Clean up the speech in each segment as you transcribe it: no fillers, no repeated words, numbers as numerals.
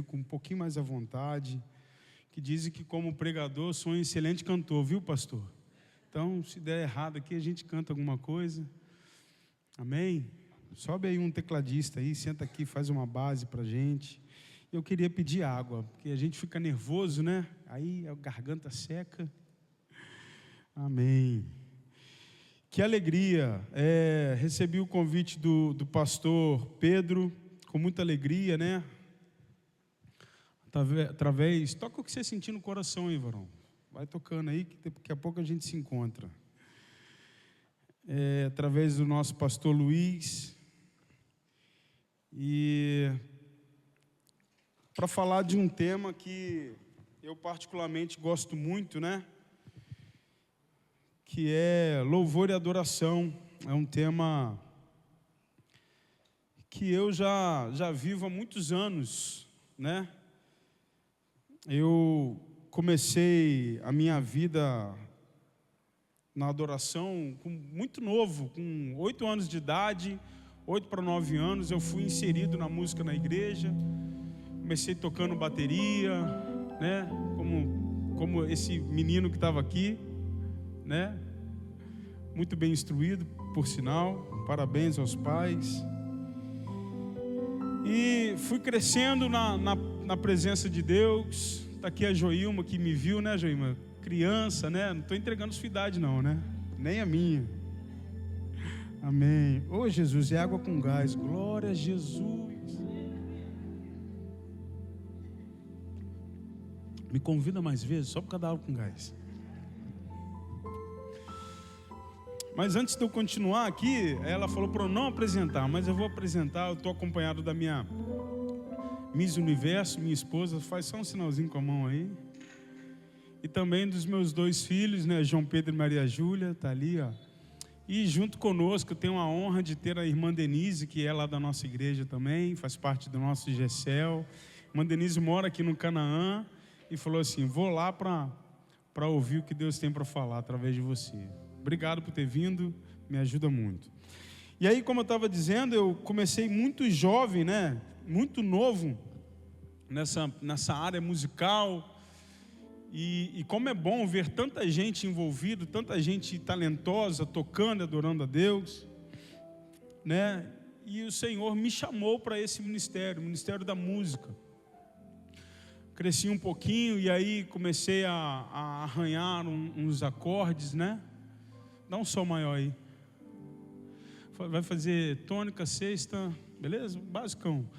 fico um pouquinho mais à vontade. Que dizem que como pregador sou um excelente cantor, viu, pastor? Então, se der errado aqui, a gente canta alguma coisa. Amém? Sobe aí um tecladista aí, senta aqui, faz uma base pra gente. Eu queria pedir água, porque a gente fica nervoso, né? Aí a garganta seca. Amém. Que alegria. Recebi o convite do pastor Pedro, com muita alegria, né? Através, toca o que você sentir no coração aí, varão. Vai tocando aí, que daqui a pouco a gente se encontra. Através do nosso pastor Luiz. E para falar de um tema que eu particularmente gosto muito, né? Que é louvor e adoração. É um tema que eu já vivo há muitos anos, né? Eu comecei a minha vida na adoração muito novo, com 8 anos de idade, 8 para 9 anos, eu fui inserido na música na igreja, comecei tocando bateria, né? Como esse menino que estava aqui, né? Muito bem instruído, por sinal, parabéns aos pais. E fui crescendo na presença de Deus. Está aqui a Joilma que me viu, né, Joilma? Criança, né? Não estou entregando sua idade não, né? Nem a minha. Amém. Ô Jesus, é água com gás. Glória a Jesus. Me convida mais vezes, só por causa da água com gás. Mas antes de eu continuar aqui, ela falou para eu não apresentar, mas eu vou apresentar. Eu estou acompanhado da minha Miss Universo, minha esposa, faz só um sinalzinho com a mão aí. E também dos meus 2 filhos, né, João Pedro e Maria Júlia, tá ali, ó. E junto conosco, eu tenho a honra de ter a irmã Denise, que é lá da nossa igreja também, faz parte do nosso GECEL. A irmã Denise mora aqui no Canaã e falou assim: vou lá para ouvir o que Deus tem para falar através de você. Obrigado por ter vindo, me ajuda muito. E aí, como eu estava dizendo, eu comecei muito jovem, né? Muito novo nessa área musical. E como é bom ver tanta gente envolvida, tanta gente talentosa, tocando e adorando a Deus, né? E o Senhor me chamou para esse ministério, o ministério da música. Cresci um pouquinho e aí comecei a arranhar uns acordes, né? Dá um sol maior aí. Vai fazer tônica, sexta, beleza? Basicão.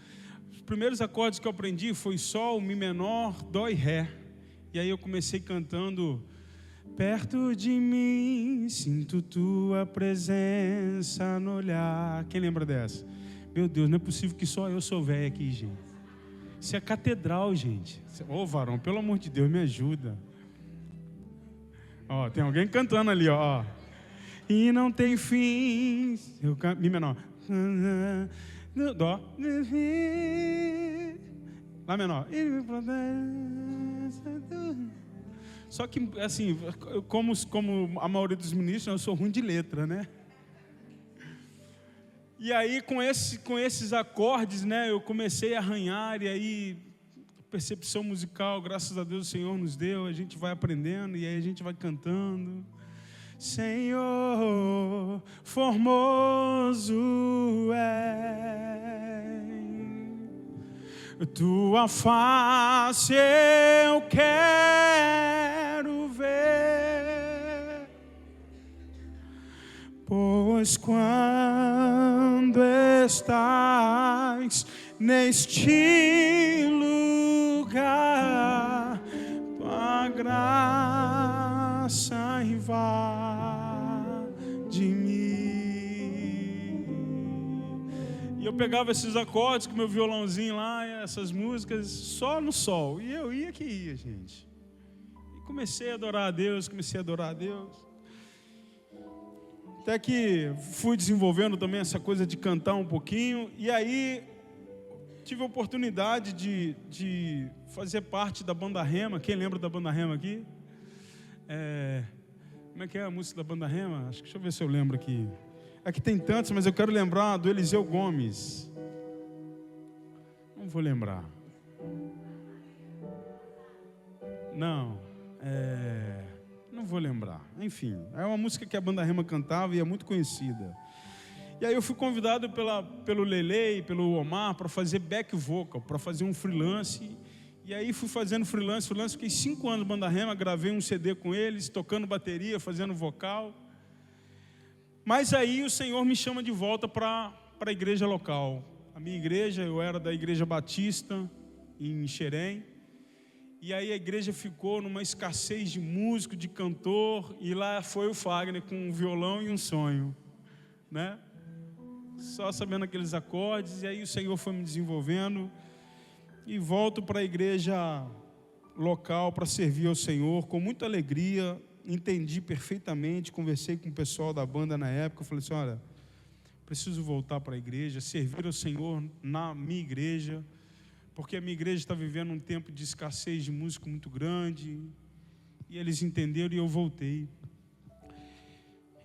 Os primeiros acordes que eu aprendi foi Sol, Mi menor, Dó e Ré. E aí eu comecei cantando: perto de mim, sinto tua presença no olhar. Quem lembra dessa? Meu Deus, não é possível que só eu sou velho aqui, gente. Isso é catedral, gente. Ô, varão, pelo amor de Deus, me ajuda. Ó, tem alguém cantando ali, ó. E não tem fim. Eu canto Mi menor. Dó. Lá menor. Só que, assim, como a maioria dos ministros, eu sou ruim de letra, né? E aí, com esses acordes, né, eu comecei a arranhar, e aí, percepção musical, graças a Deus o Senhor nos deu, a gente vai aprendendo, e aí a gente vai cantando. Senhor, formoso é tua face, eu quero ver, pois quando estás neste lugar, tua graça invade mim. E eu pegava esses acordes com meu violãozinho lá, essas músicas, só no sol. E eu ia que ia, gente. E comecei a adorar a Deus, Até que fui desenvolvendo também essa coisa de cantar um pouquinho. E aí tive a oportunidade de fazer parte da Banda Rema. Quem lembra da Banda Rema aqui? Como é que é a música da Banda Rema? Deixa eu ver se eu lembro aqui. Aqui tem tantos, mas eu quero lembrar do Eliseu Gomes. Não vou lembrar. Não vou lembrar. Enfim, é uma música que a Banda Rema cantava e é muito conhecida. E aí eu fui convidado pelo Lele e pelo Omar para fazer back vocal, para fazer um freelance. E aí fui fazendo freelance, fiquei 5 anos na Banda Rema, gravei um CD com eles, tocando bateria, fazendo vocal. Mas aí o Senhor me chama de volta para a igreja local. A minha igreja, eu era da Igreja Batista, em Xerém. E aí a igreja ficou numa escassez de músico, de cantor, e lá foi o Fagner com um violão e um sonho, né? Só sabendo aqueles acordes, e aí o Senhor foi me desenvolvendo, e volto para a igreja local para servir ao Senhor com muita alegria. Entendi perfeitamente, conversei com o pessoal da banda na época, falei assim, olha, preciso voltar para a igreja, servir ao Senhor na minha igreja, porque a minha igreja está vivendo um tempo de escassez de músico muito grande, e eles entenderam e eu voltei.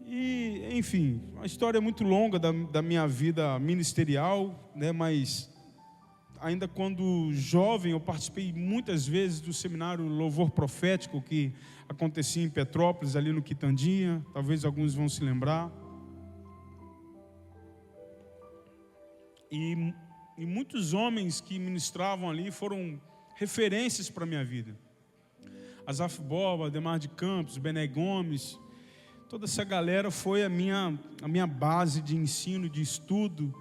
E, enfim, a história é muito longa da minha vida ministerial, né? Mas ainda quando jovem eu participei muitas vezes do seminário Louvor Profético que acontecia em Petrópolis, ali no Quitandinha, talvez alguns vão se lembrar. E muitos homens que ministravam ali foram referências para a minha vida. Asaf Borba, Ademar de Campos, Bené Gomes, toda essa galera foi a minha base de ensino, de estudo.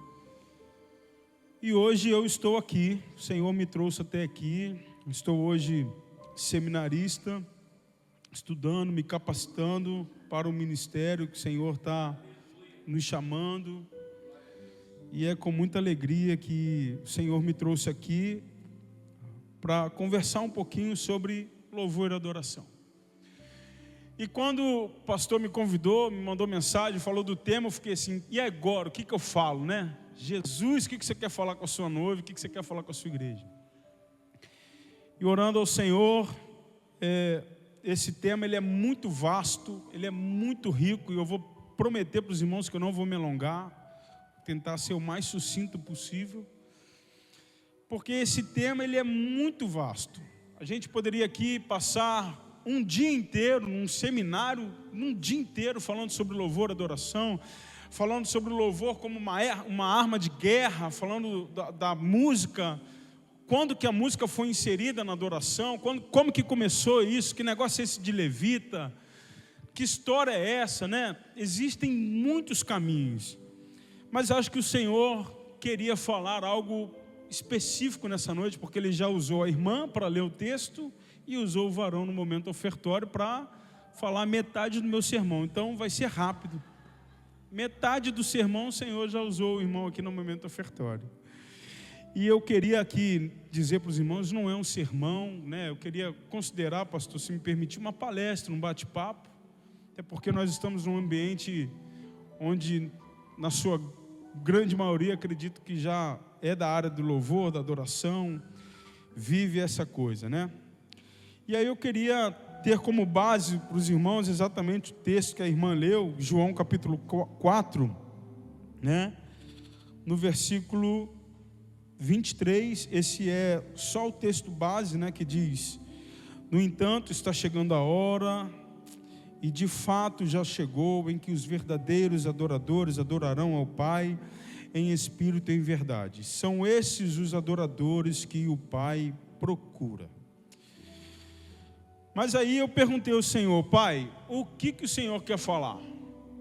E hoje eu estou aqui, o Senhor me trouxe até aqui, estou hoje seminarista, estudando, me capacitando para o ministério que o Senhor está nos chamando. E é com muita alegria que o Senhor me trouxe aqui para conversar um pouquinho sobre louvor e adoração. E quando o pastor me convidou, me mandou mensagem, falou do tema, eu fiquei assim, e agora, o que eu falo, né? Jesus, o que você quer falar com a sua noiva, o que você quer falar com a sua igreja? E orando ao Senhor, esse tema ele é muito vasto, ele é muito rico, e eu vou prometer para os irmãos que eu não vou me alongar, tentar ser o mais sucinto possível, porque esse tema ele é muito vasto. A gente poderia aqui passar um dia inteiro, num seminário, num dia inteiro falando sobre louvor e adoração, falando sobre o louvor como uma arma de guerra, falando da música, quando que a música foi inserida na adoração, como que começou isso, que negócio é esse de levita, que história é essa, né? Existem muitos caminhos, mas acho que o Senhor queria falar algo específico nessa noite, porque Ele já usou a irmã para ler o texto, e usou o varão no momento ofertório para falar metade do meu sermão. Então vai ser rápido. Metade do sermão o Senhor já usou o irmão aqui no momento ofertório. E eu queria aqui dizer para os irmãos, não é um sermão, né? Eu queria considerar, pastor, se me permitir, uma palestra, um bate-papo, até porque nós estamos num ambiente onde, na sua grande maioria, acredito que já é da área do louvor, da adoração, vive essa coisa, né? E aí eu queria ter como base para os irmãos exatamente o texto que a irmã leu, João capítulo 4, né? No versículo 23, esse é só o texto base, né? Que diz: no entanto, está chegando a hora, e de fato já chegou, em que os verdadeiros adoradores adorarão ao Pai em espírito e em verdade. São esses os adoradores que o Pai procura. Mas aí eu perguntei ao Senhor, Pai, o que o Senhor quer falar?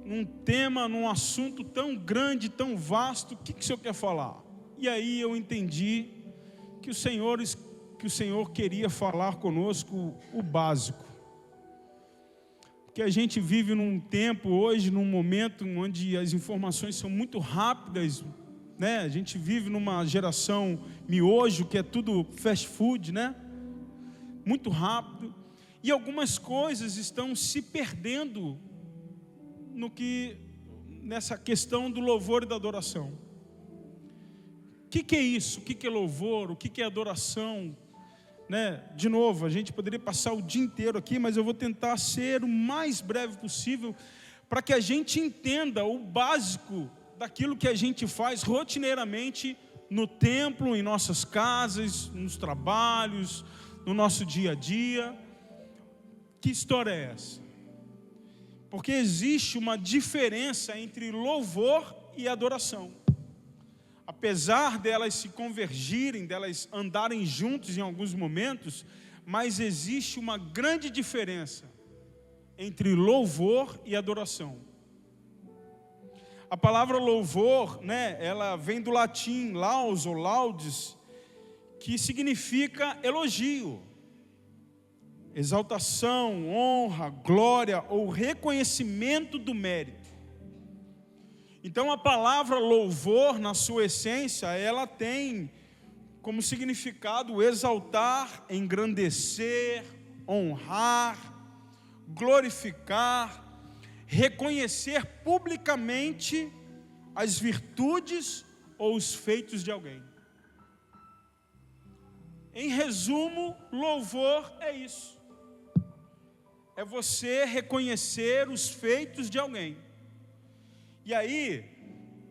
Num tema, num assunto tão grande, tão vasto, o que o Senhor quer falar? E aí eu entendi que o Senhor queria falar conosco o básico. Porque a gente vive num tempo hoje, num momento onde as informações são muito rápidas, né? A gente vive numa geração miojo, que é tudo fast food, né? Muito rápido. E algumas coisas estão se perdendo nessa questão do louvor e da adoração. O que é isso? O que é louvor? O que é adoração? Né? De novo, a gente poderia passar o dia inteiro aqui, mas eu vou tentar ser o mais breve possível para que a gente entenda o básico daquilo que a gente faz rotineiramente no templo, em nossas casas, nos trabalhos, no nosso dia a dia. Que história é essa? Porque existe uma diferença entre louvor e adoração. Apesar delas se convergirem, delas andarem juntos em alguns momentos, mas existe uma grande diferença entre louvor e adoração. A palavra louvor, ela vem do latim laus ou laudes, que significa elogio, exaltação, honra, glória ou reconhecimento do mérito. Então a palavra louvor, na sua essência, ela tem como significado exaltar, engrandecer, honrar, glorificar, reconhecer publicamente as virtudes ou os feitos de alguém. Em resumo, louvor é isso. É você reconhecer os feitos de alguém. E aí,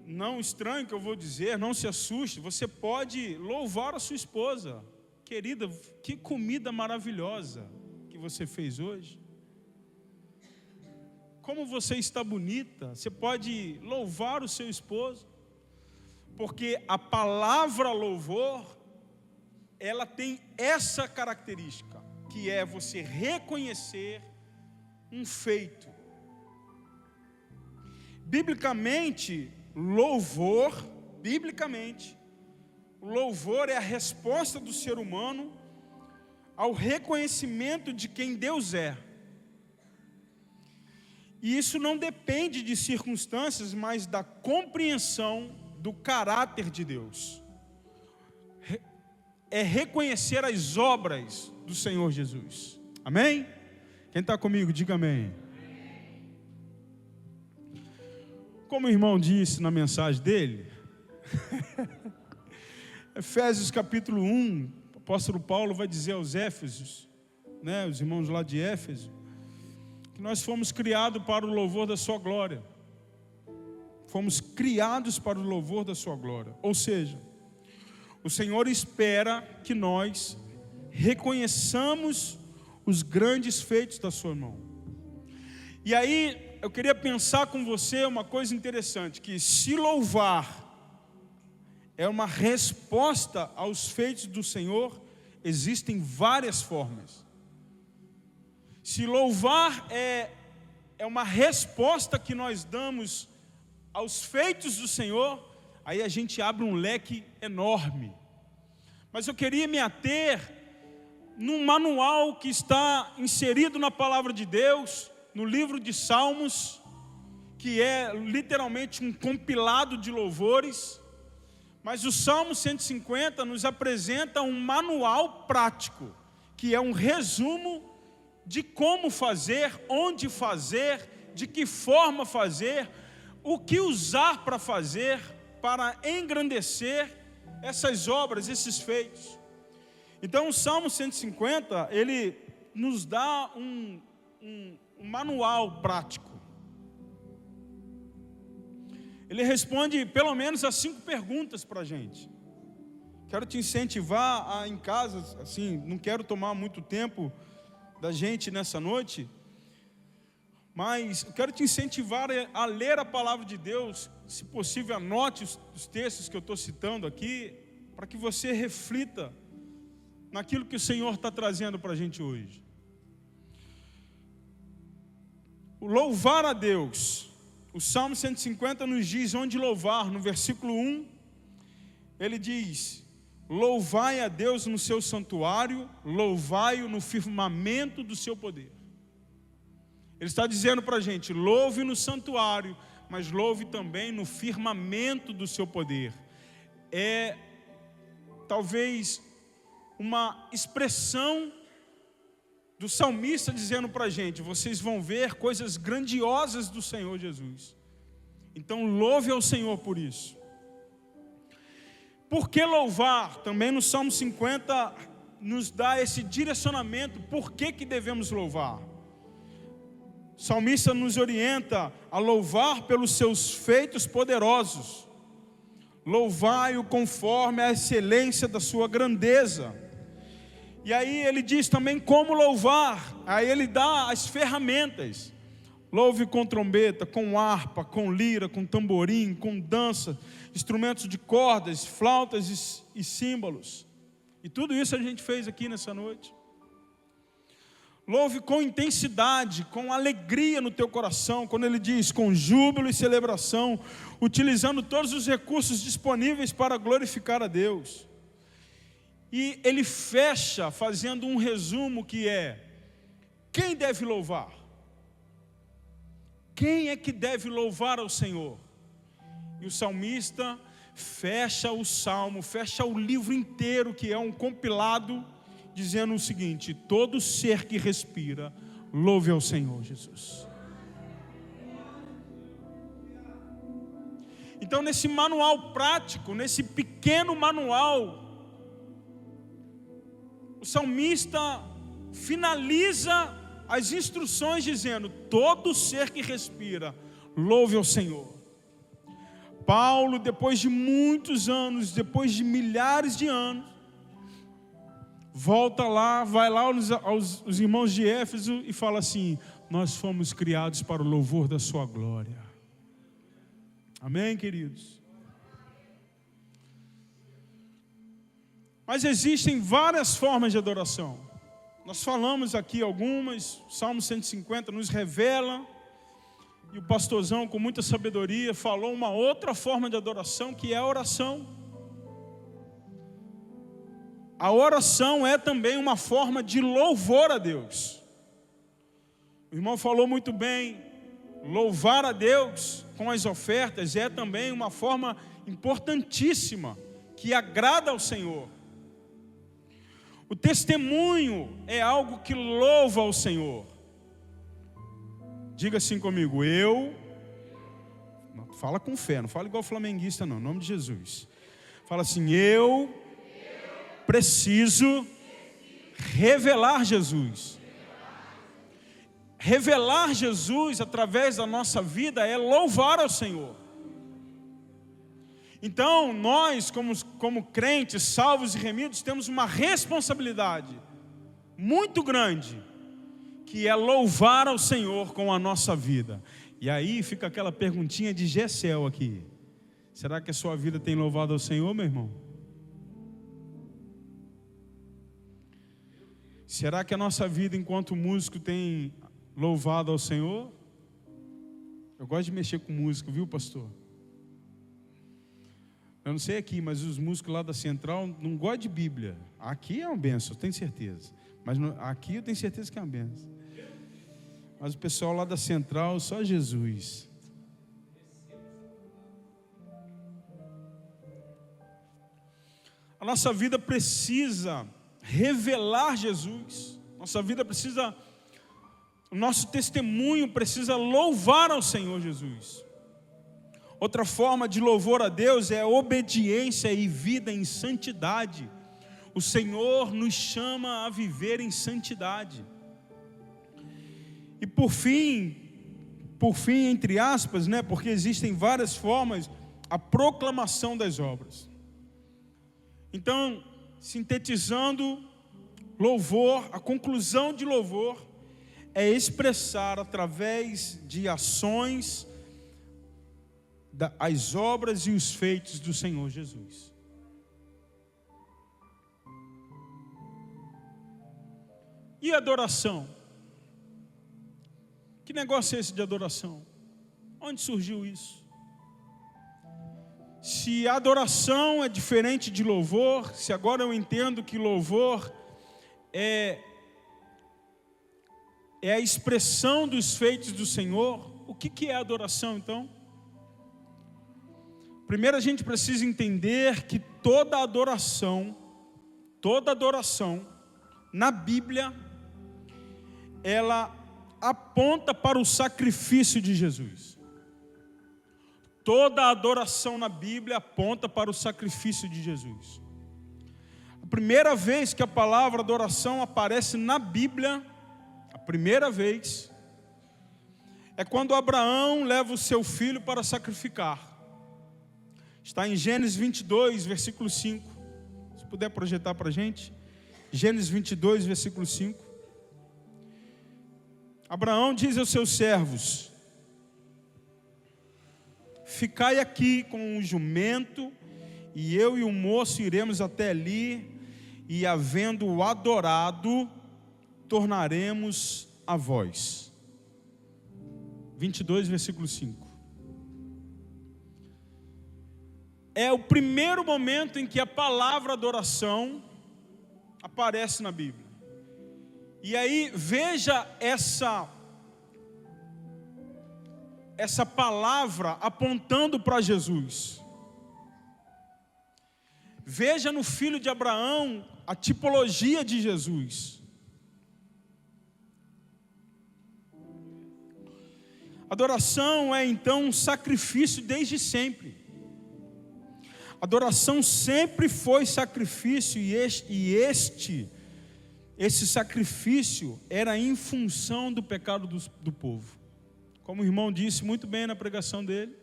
não estranho o que eu vou dizer, não se assuste, você pode louvar a sua esposa. Querida, que comida maravilhosa que você fez hoje. Como você está bonita. Você pode louvar o seu esposo, porque a palavra louvor, ela tem essa característica, que é você reconhecer um feito. Biblicamente, louvor é a resposta do ser humano ao reconhecimento de quem Deus é. E isso não depende de circunstâncias, mas da compreensão do caráter de Deus. É reconhecer as obras do Senhor Jesus. Amém? Quem está comigo, diga amém. Como o irmão disse na mensagem dele, Efésios capítulo 1, o apóstolo Paulo vai dizer aos Éfesos, os irmãos lá de Éfeso, que nós fomos criados para o louvor da sua glória. Fomos criados para o louvor da sua glória. Ou seja, o Senhor espera que nós reconheçamos os grandes feitos da sua mão. E aí, eu queria pensar com você uma coisa interessante, que se louvar é uma resposta aos feitos do Senhor, existem várias formas. Se louvar é uma resposta que nós damos aos feitos do Senhor, aí a gente abre um leque enorme. Mas eu queria me ater num manual que está inserido na palavra de Deus, no livro de Salmos, que é literalmente um compilado de louvores. Mas o Salmo 150 nos apresenta um manual prático, que é um resumo de como fazer, onde fazer, de que forma fazer, o que usar para fazer, para engrandecer essas obras, esses feitos. Então o Salmo 150, ele nos dá um manual prático. Ele responde pelo menos a 5 perguntas para a gente. Quero te incentivar em casa, assim, não quero tomar muito tempo da gente nessa noite, mas eu quero te incentivar a ler a palavra de Deus. Se possível, anote os textos que eu estou citando aqui, para que você reflita naquilo que o Senhor está trazendo para a gente hoje. O louvar a Deus, o Salmo 150 nos diz onde louvar. No versículo 1, ele diz: louvai a Deus no seu santuário, louvai-o no firmamento do seu poder. Ele está dizendo para a gente: louve no santuário, mas louve também no firmamento do seu poder. É talvez uma expressão do salmista dizendo para a gente: vocês vão ver coisas grandiosas do Senhor Jesus. Então louve ao Senhor por isso. Por que louvar? Também no Salmo 50 nos dá esse direcionamento. Por que devemos louvar? O salmista nos orienta a louvar pelos seus feitos poderosos. Louvai-o conforme a excelência da sua grandeza E aí ele diz também como louvar. Aí ele dá as ferramentas. Louve com trombeta, com harpa, com lira, com tamborim, com dança, instrumentos de cordas, flautas e símbolos. E tudo isso a gente fez aqui nessa noite. Louve com intensidade, com alegria no teu coração, quando ele diz com júbilo e celebração, utilizando todos os recursos disponíveis para glorificar a Deus. E ele fecha fazendo um resumo que é: quem deve louvar? Quem é que deve louvar ao Senhor? E o salmista fecha o salmo, fecha o livro inteiro, que é um compilado, dizendo o seguinte: todo ser que respira, louve ao Senhor Jesus. Então, nesse manual prático, nesse pequeno manual, o salmista finaliza as instruções dizendo: todo ser que respira, louve ao Senhor. Paulo, depois de muitos anos, depois de milhares de anos, volta lá, vai lá aos irmãos de Éfeso e fala assim: nós fomos criados para o louvor da sua glória. Amém, queridos? Mas existem várias formas de adoração. Nós falamos aqui algumas. O Salmo 150 nos revela, e o pastorzão, com muita sabedoria, falou uma outra forma de adoração, que é a oração. A oração é também uma forma de louvor a Deus. O irmão falou muito bem, louvar a Deus com as ofertas é também uma forma importantíssima, que agrada ao Senhor. O testemunho é algo que louva ao Senhor. Diga assim comigo: fala com fé, não fala igual flamenguista não, em nome de Jesus. Fala assim: eu preciso revelar Jesus. Revelar Jesus através da nossa vida é louvar ao Senhor. Então, nós, como crentes, salvos e remidos, temos uma responsabilidade muito grande, que é louvar ao Senhor com a nossa vida. E aí fica aquela perguntinha de Gessel aqui: será que a sua vida tem louvado ao Senhor, meu irmão? Será que a nossa vida enquanto músico tem louvado ao Senhor? Eu gosto de mexer com música, viu, pastor? Eu não sei aqui, mas os músicos lá da Central não gostam de Bíblia. Aqui é uma benção, eu tenho certeza. Mas aqui eu tenho certeza que é uma benção. Mas o pessoal lá da Central, só Jesus. A nossa vida precisa revelar Jesus. Nossa vida precisa, o nosso testemunho precisa louvar ao Senhor Jesus. Outra forma de louvor a Deus é obediência e vida em santidade. O Senhor nos chama a viver em santidade. E por fim, entre aspas, porque existem várias formas, a proclamação das obras. Então, sintetizando, louvor, a conclusão de louvor é expressar através de ações as obras e os feitos do Senhor Jesus. E adoração? Que negócio é esse de adoração? Onde surgiu isso? Se adoração é diferente de louvor, se agora eu entendo que louvor é a expressão dos feitos do Senhor, o que é adoração então? Primeiro a gente precisa entender que toda adoração na Bíblia, ela aponta para o sacrifício de Jesus. Toda adoração na Bíblia aponta para o sacrifício de Jesus. A primeira vez que a palavra adoração aparece na Bíblia, a primeira vez, é quando Abraão leva o seu filho para sacrificar. Está em Gênesis 22, versículo 5. Se puder projetar para a gente. Gênesis 22, versículo 5. Abraão diz aos seus servos: ficai aqui com o jumento, e eu e o moço iremos até ali, e havendo-o adorado, tornaremos a vós. 22, versículo 5. É o primeiro momento em que a palavra adoração aparece na Bíblia. E aí veja essa palavra apontando para Jesus. Veja no filho de Abraão a tipologia de Jesus. Adoração é então um sacrifício desde sempre. Adoração sempre foi sacrifício, e esse sacrifício era em função do pecado do povo. Como o irmão disse muito bem na pregação dele,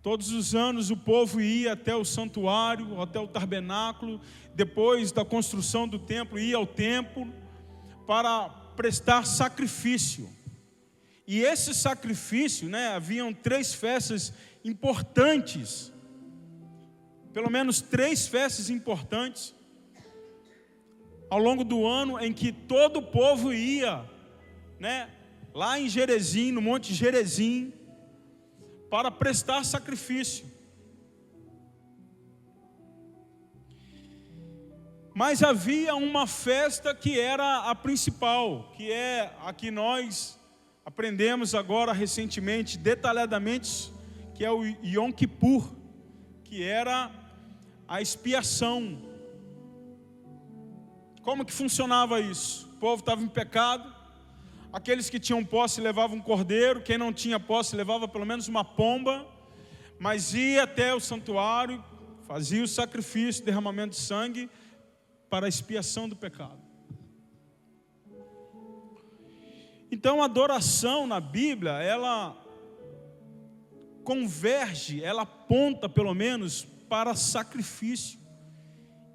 todos os anos o povo ia até o santuário, até o tabernáculo, depois da construção do templo, ia ao templo para prestar sacrifício. E esse sacrifício, haviam 3 festas importantes, pelo menos 3 festas importantes, ao longo do ano, em que todo o povo ia, lá em Gerezim, no Monte Gerezim, para prestar sacrifício. Mas havia uma festa que era a principal, que é a que nós aprendemos agora recentemente, detalhadamente, que é o Yom Kippur, que era a expiação. Como que funcionava isso? O povo estava em pecado, aqueles que tinham posse levavam um cordeiro, quem não tinha posse levava pelo menos uma pomba, mas ia até o santuário, fazia o sacrifício, derramamento de sangue, para a expiação do pecado. Então a adoração na Bíblia, ela converge, ela aponta pelo menos para sacrifício,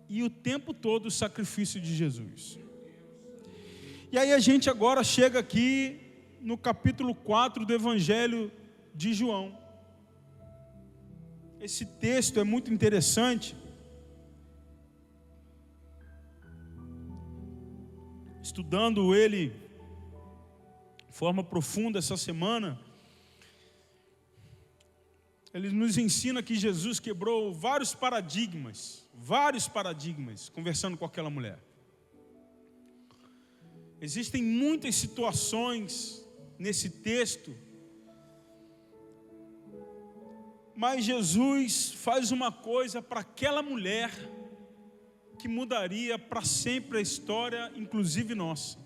e o tempo todo o sacrifício de Jesus. E aí a gente agora chega aqui no capítulo 4 do Evangelho de João. Esse texto é muito interessante. Estudando ele de forma profunda essa semana, ele nos ensina que Jesus quebrou vários paradigmas, conversando com aquela mulher. Existem muitas situações nesse texto, mas Jesus faz uma coisa para aquela mulher que mudaria para sempre a história, inclusive nossa.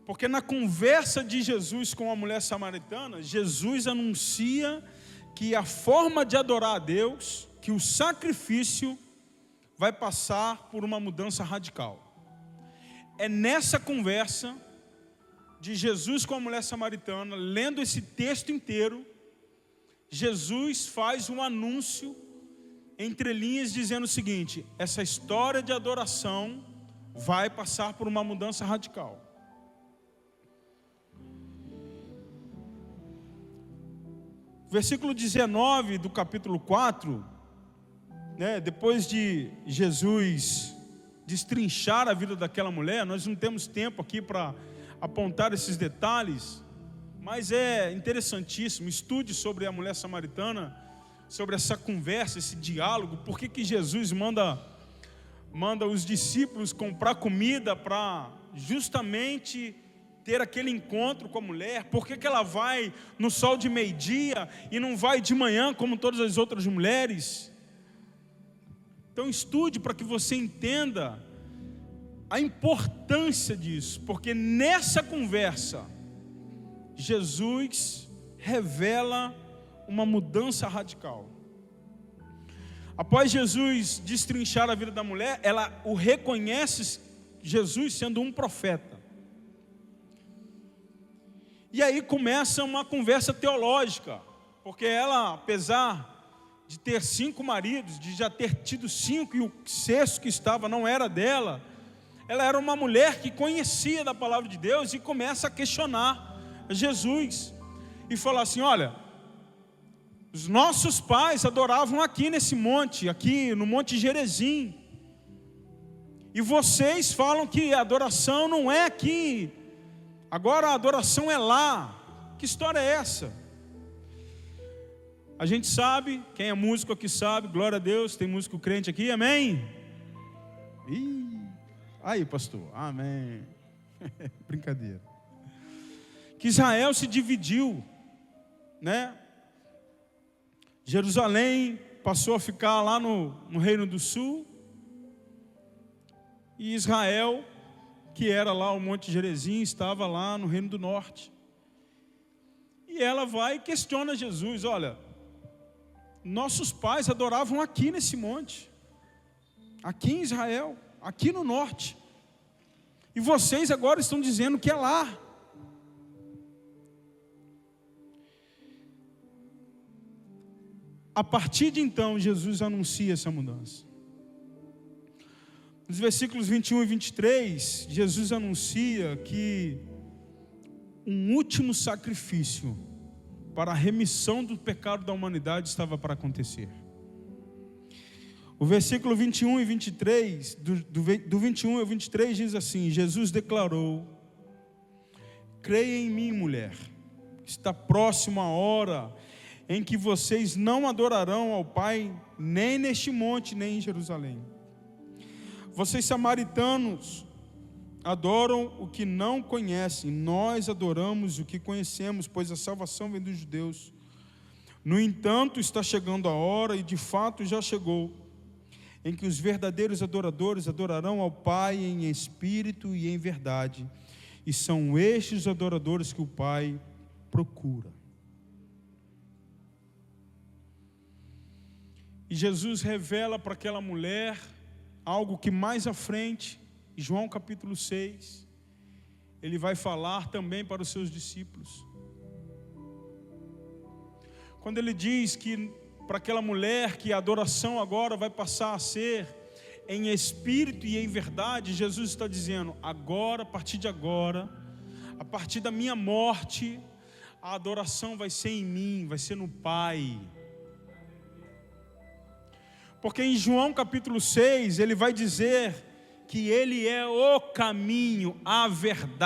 Porque na conversa de Jesus com a mulher samaritana, Jesus anuncia que a forma de adorar a Deus, que o sacrifício vai passar por uma mudança radical. É nessa conversa de Jesus com a mulher samaritana, lendo esse texto inteiro, Jesus faz um anúncio entre linhas dizendo o seguinte: essa história de adoração vai passar por uma mudança radical. Versículo 19 do capítulo 4, depois de Jesus destrinchar a vida daquela mulher, nós não temos tempo aqui para apontar esses detalhes, mas é interessantíssimo. Estude sobre a mulher samaritana, sobre essa conversa, esse diálogo. Por que Jesus manda os discípulos comprar comida para justamente ter aquele encontro com a mulher? Por que ela vai no sol de meio-dia e não vai de manhã como todas as outras mulheres? Então estude para que você entenda a importância disso, porque nessa conversa Jesus revela uma mudança radical. Após Jesus destrinchar a vida da mulher, ela o reconhece, Jesus sendo um profeta. E aí começa uma conversa teológica, porque ela, apesar de ter 5 maridos, de já ter tido 5 e o 6º que estava não era dela. Ela era uma mulher que conhecia da palavra de Deus e começa a questionar Jesus e falar assim: olha, os nossos pais adoravam aqui nesse monte, aqui no Monte Gerizim, e vocês falam que a adoração não é aqui, agora a adoração é lá. Que história é essa? A gente sabe, quem é músico aqui sabe, glória a Deus, tem músico crente aqui, amém? Aí, pastor, amém. Brincadeira. Que Israel se dividiu, né? Jerusalém passou a ficar lá no Reino do Sul, e Israel, que era lá o Monte Gerizim, estava lá no Reino do Norte. E ela vai e questiona Jesus: olha, nossos pais adoravam aqui nesse monte, aqui em Israel, aqui no norte, e vocês agora estão dizendo que é lá. A partir de então, Jesus anuncia essa mudança. Nos versículos 21 e 23, Jesus anuncia que um último sacrifício para a remissão do pecado da humanidade estava para acontecer. O versículo 21 e 23, do 21 ao 23 diz assim: Jesus declarou: creia em mim, mulher, está próxima a hora em que vocês não adorarão ao Pai, nem neste monte, nem em Jerusalém. Vocês samaritanos adoram o que não conhecem, nós adoramos o que conhecemos, pois a salvação vem dos judeus. No entanto, está chegando a hora, e de fato já chegou, em que os verdadeiros adoradores adorarão ao Pai em espírito e em verdade, e são estes os adoradores que o Pai procura. E Jesus revela para aquela mulher algo que mais à frente, em João capítulo 6, ele vai falar também para os seus discípulos. Quando ele diz que para aquela mulher que a adoração agora vai passar a ser em espírito e em verdade, Jesus está dizendo: agora, a partir de agora, a partir da minha morte, a adoração vai ser em mim, vai ser no Pai. Porque em João capítulo 6, ele vai dizer que ele é o caminho, a verdade.